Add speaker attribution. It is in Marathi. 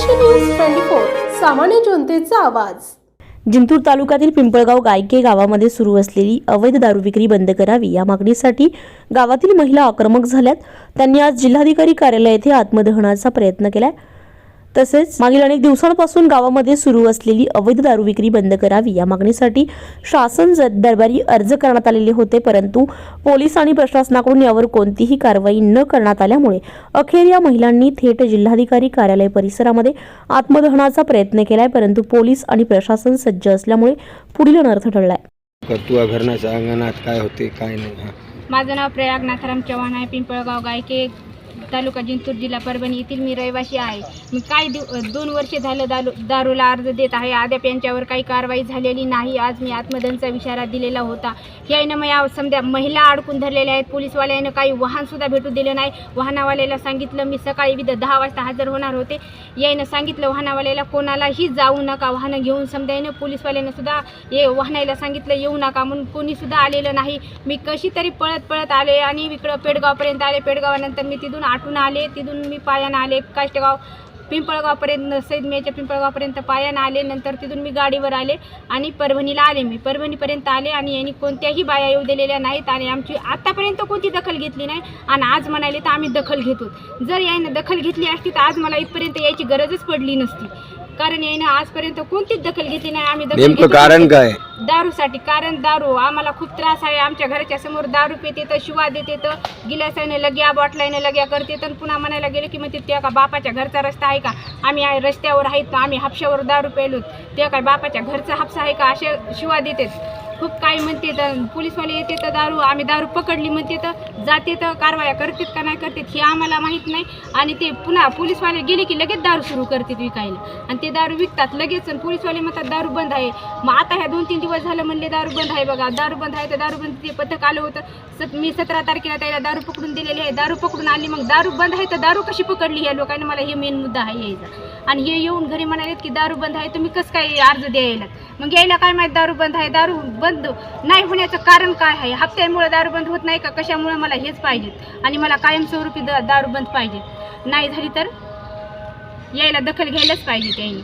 Speaker 1: महाराष्ट्र न्यूज 24 सामान्य जनतेचा आवाज।
Speaker 2: जिंतूर तालुक्यातील पिंपळगाव गायके गावामध्ये सुरू असलेली अवैध दारू विक्री बंद करावी या मागणीसाठी गावातील महिला आक्रमक झाल्यात। त्यांनी आज जिल्हाधिकारी कार्यालय येथे आत्मदहनाचा प्रयत्न केलाय। तसेच मागील अनेक दिवसांपासून गावामध्ये सुरू असलेली अवैध दारू विक्री बंद करावी या मागणीसाठी शासन दरबारी अर्ज करण्यात आलेले होते, परंतु पोलीस आणि प्रशासनाकडून यावर कोणतीही कारवाई न करण्यात आल्यामुळे अखेर या महिलांनी थेट जिल्हाधिकारी कार्यालय परिसरामध्ये आत्मदहनाचा प्रयत्न केलाय, परंतु पोलीस आणि प्रशासन सज्ज असल्यामुळे पुढील अनर्थ टळलाय।
Speaker 3: तुझ्या घरण्याच्या अंगणात काय होते काय नाही?
Speaker 4: माझं नाव प्रयाग नाथाराम चव्हाण आहे। पिंपळगाव गायके तालुका जिंतूर जिल्हा परभणी येथील मी रहिवासी आहे। मी काही 2 वर्ष झालं दारूला अर्ज देत आहे, अद्याप यांच्यावर काही कारवाई झालेली नाही। आज मी आत्मदहनाचा इशारा दिलेला होता। यानं मग समजा महिला अडकून धरलेल्या आहेत। पोलीसवाल्यानं काही वाहनसुद्धा भेटू दिलं नाही। वाहनावाल्याला सांगितलं, मी सकाळी 10 वाजता हजर होणार होते। यानं सांगितलं वाहनावाल्याला कोणालाही जाऊ नका, वाहनं घेऊन समजा यानं पोलीसवाल्यानं सुद्धा वाहनाला सांगितलं येऊ नका, म्हणून कोणीसुद्धा आलेलं नाही। मी कशी तरी पळत आले आणि इकडं पेडगावपर्यंत आले। पेडगावानंतर मी तिथून आटून आले, तिथून मी पायानं आले काष्टगाव पिंपळगावपर्यंत सैदमेच्या पिंपळगावपर्यंत पायानं आले। नंतर तिथून मी गाडीवर आले आणि परभणीला आले। मी परभणीपर्यंत आले आणि यांनी कोणत्याही बाया येऊ दिलेल्या नाहीत आणि आमची आत्तापर्यंत कोणती दखल घेतली नाही आणि आज म्हणाले तर आम्ही दखल घेतो। जर यानं दखल घेतली असती तर आज मला इथपर्यंत यायची गरजच पडली नसती, कारण यानं आजपर्यंत कोणतीच दखल घेतली नाही। आम्ही
Speaker 3: नेमकं कारण काय?
Speaker 4: दारूसाठी। कारण दारू आम्हाला खूप त्रास आहे। आमच्या घराच्या समोर दारू पिते तर शिवा देते, तर गिलासाने लग्या बॉटलाने लग्या करते, तर पुन्हा म्हणायला गेले की मग ते का बापाच्या घरचा रस्ता आहे का? आम्ही रस्त्यावर आहेत, आम्ही हापशावर दारू पेलो, ते काय बापाच्या घरचा हापसा आहे का? असे शिवा देते, खूप काही म्हणते। तर पोलीसवाले येते तर आम्ही दारू पकडली म्हणते तर जाते, तर कारवाया करतात का नाही करतात हे आम्हाला माहीत नाही। आणि ते पुन्हा पोलीसवाले गेले की लगेच दारू सुरू करतात विकायला आणि ते दारू विकतात लगेच। पोलीसवाले म्हणतात दारू बंद आहे। मग आता ह्या 2-3 दिवस झालं म्हणले दारू बंद आहे, बघा दारू बंद आहे। तर दारू बंद ते पथक आलं होतं। मी 17 तारखेला त्याला दारू पकडून दिलेली आहे। दारू पकडून आली, मग दारू बंद आहे तर दारू कशी पकडली ह्या लोकांनी? मला हे मेन मुद्दा आहे यायचा। आणि हे येऊन घरी म्हणालेत की दारू बंद आहे, तुम्ही कसं काय अर्ज द्यायला? मग यायला काय माहीत दारू बंद आहे? दारू बंद नाही होण्याचं कारण काय आहे? हप्त्यामुळे दारू बंद होत नाही का? कशामुळे? मला हेच पाहिजेत आणि मला कायमस्वरूपी दारू बंद पाहिजे। नाही झाली तर यायला दखल घ्यायलाच पाहिजे त्यांनी।